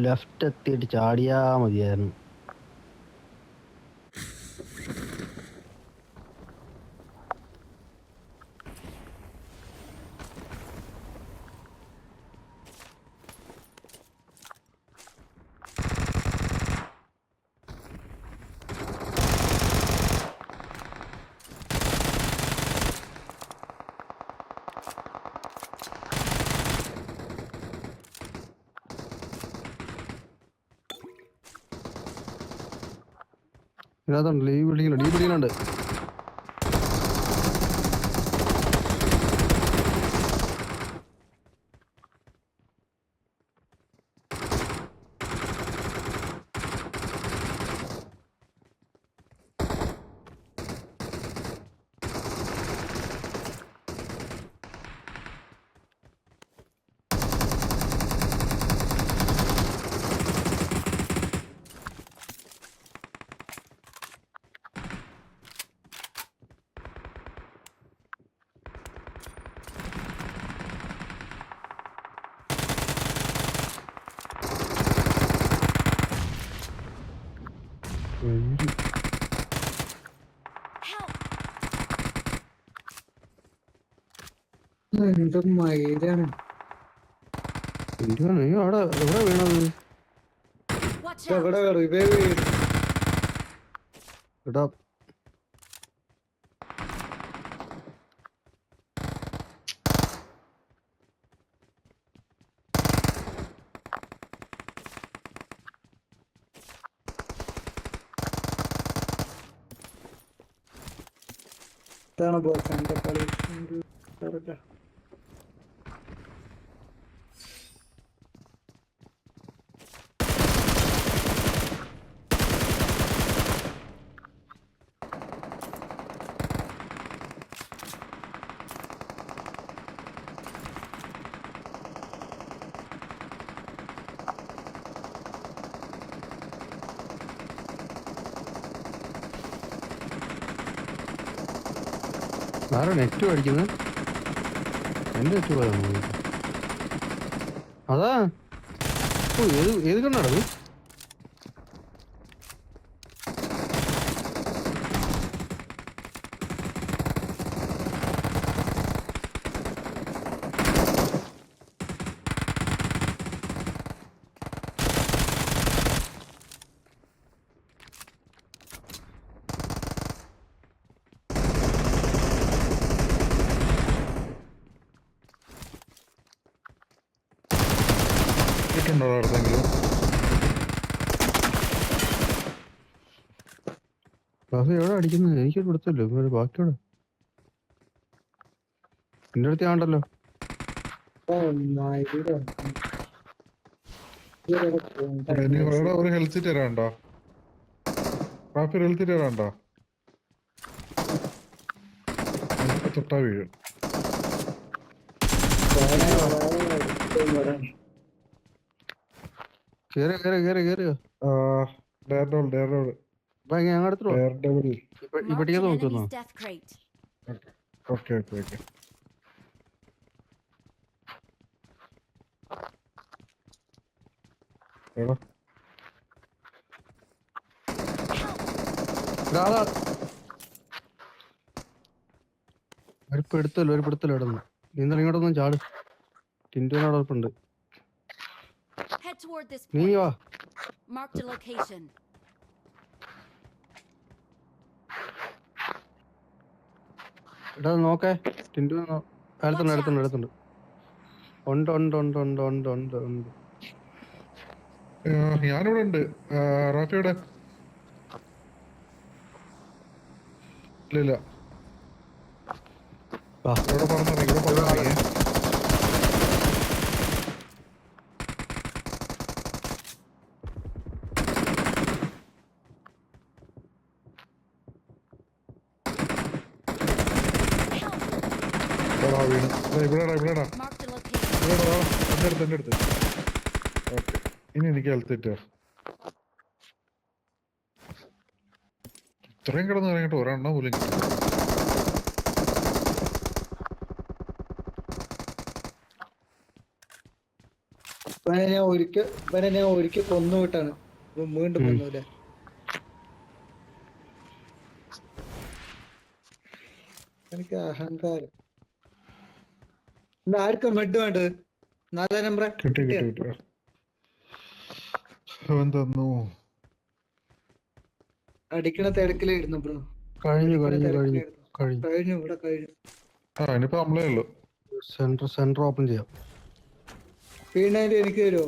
Left എത്തിയിട്ട് ചാടിയാ മതിയായിരുന്നു. ഇതിനകത്തുണ്ടല്ലോ ഈ ബിൽഡിങ്ങിലുണ്ട്, ഈ ബിൽഡിങ്ങിലുണ്ട്. അവിടെ എവിടെ വീണത്? എടാ ഇതാണ് ബോസ് എന്റെ കളി. ആരാ നെറ്റ് അടിക്കുന്നത്? എന്റെ നെറ്റ് പോയാ അതാ. ഏത് കണ്ണാടത്? എവിടെ അടിക്കുന്നത്? എനിക്ക് കൊടുത്തല്ലോ ബാക്കിയോടെ. എന്റെ അടുത്ത് ആണ്ടല്ലോ. ഒരു ഹെൽത്ത് തരാണ്ടോ? ഹെൽത്ത് തരാണ്ടോ? തൊട്ടാ വീഴും. ഇവിടെ നോക്കുന്നു. Okay okay okay. എടാ ഒരു പിടുത്തല്ലോ ഇടുന്നു. നീന്തൽ ഇങ്ങോട്ടൊന്നും ചാട്. ടിൻറ്റുവിനോട് ഉറപ്പുണ്ട്. നീ വാ. എടാ നോക്കേ, ടിൻറ്റു അടുത്തുണ്ട്. ഉണ്ട്. ഞാനിവിടെ ഉണ്ട്. റാഫിയുടെ ഇല്ല. ഇവിടെ പറഞ്ഞിറങ്ങി. ഇവിടെടാ എന്റെ അടുത്ത്. ഓക്കെ, ഇനി എനിക്ക് ഹെൽത്ത് കിട്ടുക. ഇത്രയും കിടന്ന് ഇറങ്ങിട്ട് ഒരെണ്ണം പോലും കിട്ടും. ഇവനെ ഞാൻ ഒരിക്കൽ കൊന്നു വിട്ടാണ്. ഇവൻ വീണ്ടും ഉം. വന്നു അല്ലേ? എനിക്ക് അഹങ്കാരം. ഇന്ന് ആർക്കാ മെഡ് വേണ്ടത്? 4 നമ്പർ കിട്ടി കിട്ടിയ കിട്ടി കിട്ടി. അവൻ തന്നു. അടിക്കണ തിരക്കിലായിരുന്നു ബ്രോ. കഴിഞ്ഞു അടിക്കണ കഴിഞ്ഞു കഴിഞ്ഞു തിരക്കിലായിരുന്നു. കഴിഞ്ഞു. കഴിഞ്ഞു, ഇവിടെ കഴിഞ്ഞു. ഇനിയിപ്പോ നമ്മളേ ഉള്ളു. സെന്റർ ഓപ്പൺ ചെയ്യാം. വീണായിട്ട് എനിക്ക് തരുമോ?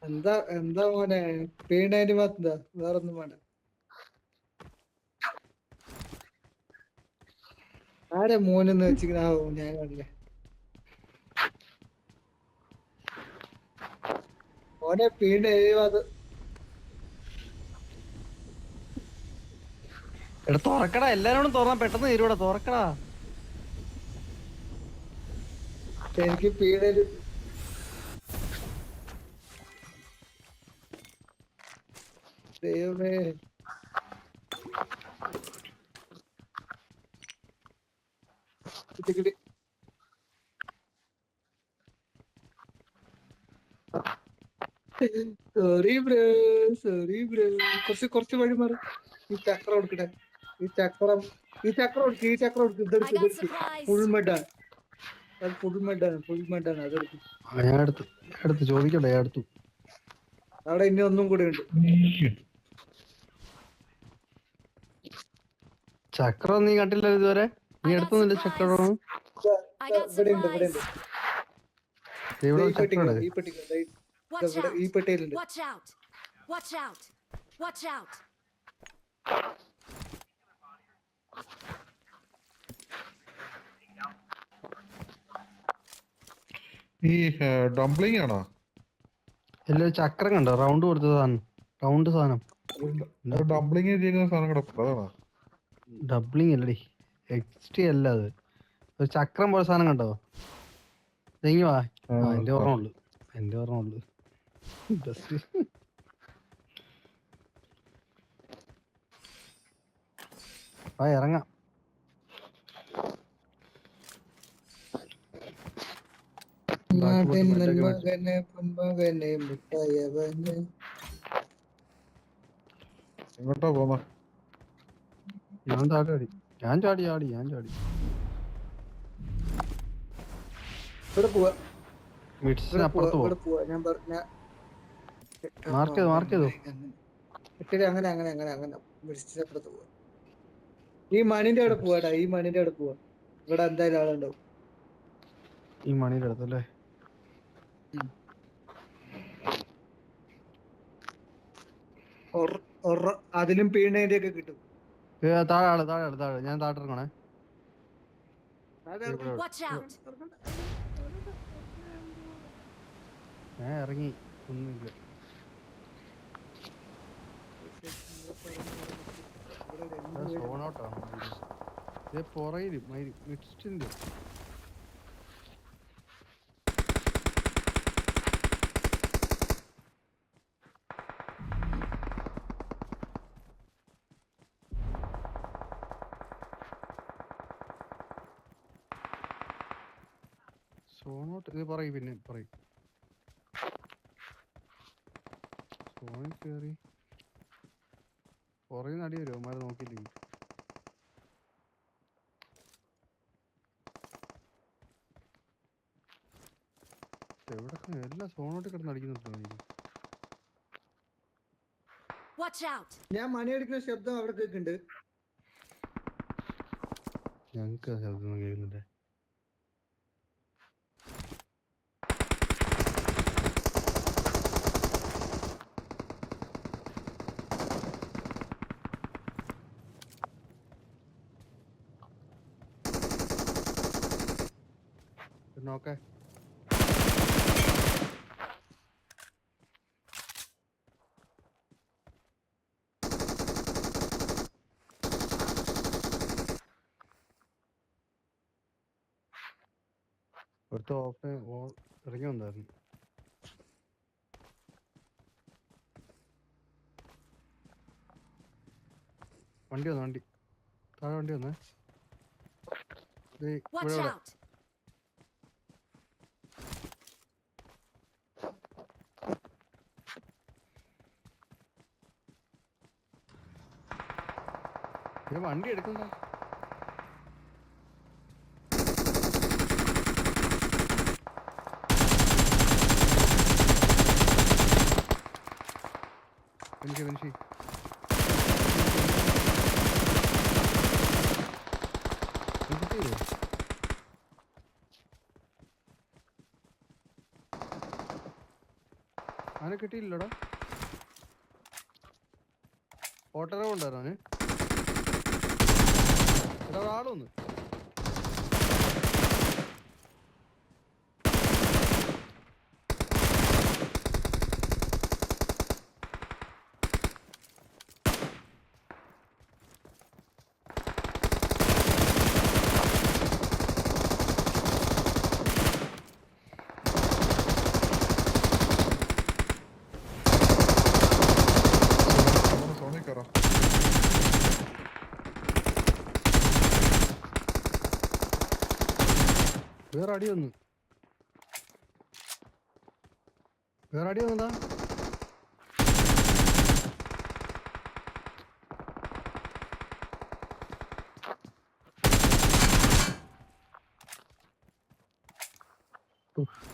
എന്താ എന്താ മോനെ വീണായിട്ട് മാത്രം വേറൊന്നും വേണ്ട. ആരെ മോനെന്ന് വെച്ചിരിക്കണ ഞാൻ കണ്ടില്ലേ. മോനെ വീണ് ഭാഗത്ത് എടാ തുറക്കടാ, എല്ലാരോടും തുറന്നാ പെട്ടെന്ന് തരൂടാ, തുറക്കടാ. എനിക്ക് വീണൊരു ദൈവമേ. കിട്ടി കിട്ടി. Sorry bro, sorry bro. കുറച്ച് വഴി മാറി. ഈ ചക്രം എടുക്കട്ടെ. ഈ ചക്രം എടുക്ക്. I ഇതെടുക്ക് got ഇതെടുക്ക്. supplies. ഫുൾ മെഡാണ്. അത് ഫുൾ മെഡാണ് അതെടുക്ക്. ഞാൻ എടുത്ത് ചോദിക്കട്ടെ, ഞാൻ എടുത്തു. അവിടെ ഇനി ഒന്നും കൂടെ ഉണ്ട്. ചക്രം നീ കണ്ടില്ല ഇതുവരെ? നീ I got എടുത്തൊന്നുമില്ല supplies. ചക്രം? I got ഇവിടെ ഉണ്ട് supplies. ഇവിടെ ഈ ചക്രം പെട്ടിക്കോ, ഇടേ. ഈ പെട്ടിക്കോ. Watch ഇവിടെ out. ഈ പെട്ടിയിലുണ്ട്. Watch out. Watch out. Watch out. ഈ ഡംപ്ലിംഗ് ആണോ? ഇല്ല, ചക്രം കണ്ടോ? റൗണ്ട് കൊടുത്ത സാധനം, റൗണ്ട് സാധനം. ഡംപ്ലിംഗ് ചെയ്യുന്ന സാധനം കിടപ്പുണ്ട്, അതാണോ? ഡബ്ലിങ് അല്ലടി, എക്സ്റ്റി അല്ല അത്. ഒരു ചക്രം പോലെ സാധനം കണ്ടോ? ഇതെങ്കി വാ. എന്റെ ഓർമ്മ ഉള്ളു. ജസ്റ്റ് ഇറങ്ങാം. നാട്ടിൻ മകനെ പൊന്മകനെ മുട്ടായവനെ. എങ്ങോട്ടാ പോന്ന? ഞാൻ ചാടി. ഇവിടെ പോവാ, മിഡ്സിന് അപ്പുറത്ത് ഇവിടെ പോകും. പോവാ. ഞാൻ പറഞ്ഞ മാർക്ക് ചെയ്തോ. അങ്ങനെ വിളിച്ചപ്പുറത്ത് പോവാ. ഈ മണിന്റെ അവിടെ പോവാടാ, ഈ മണിന്റെ അവിടെ പോവാ. ഇവിടെ എന്തായാലും ആളുണ്ടാവും. ഈ മണിയുടെ അടുത്തല്ലേ? അതിലും പീണേന്റെ ഒക്കെ കിട്ടും. താഴെ ഞാൻ താഴെ ഇറങ്ങണേ. Watch out. ഞാൻ ഇറങ്ങി, ഒന്നുമില്ല. സോണോട്ടാണ് ഇത് പുറയില് മിഡ്സ്റ്റിന്റെ. സോണോട്ട് ഇത് പറയും, പിന്നെ പറയും. സോണിൽ കയറി പുറകെ നടി വരുമോ അവന്മാരെ നോക്കിയില്ലെങ്കിൽ? എവിടെ എല്ലാം സോണോട്ട് കിടന്ന് അടിക്കുന്നുണ്ടോ എനിക്ക്? Watch out. ഞാൻ മണിയടിക്കുന്ന ശബ്ദം അവിടെ കേൾക്കുന്നുണ്ട്. ഞങ്ങക്ക് ശബ്ദം കേൾക്കുന്നുണ്ട്. നോക്കേ. ഒരുത്ത ഇറങ്ങി വന്നായിരുന്നു. വണ്ടി താഴെ വണ്ടി വന്നേ. Watch ഇവിടെ out! വണ്ടി എടുക്കണ്ട. ഫിനിഷ് അവനെ കിട്ടിയില്ലടാ. ഓട്ടോറ കൊണ്ടുവരാന് ആളൊന്ന് സോണിൽ കയറാം. വേറെ അടി വന്നു. വേറെ അടി വന്നതാ.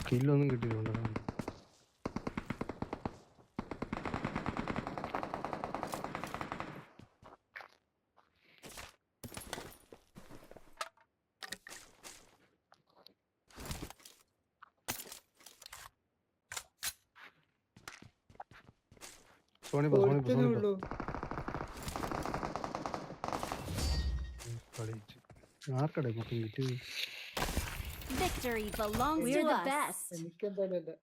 കില്ലൊന്നും കിട്ടിയിട്ടുണ്ട്. സോണി ഒരുത്തനേ ഉള്ളൂ. ആർക്കടേ മൊത്തം കിട്ടി. Victory belongs to the best. എനിക്കെന്തായാലും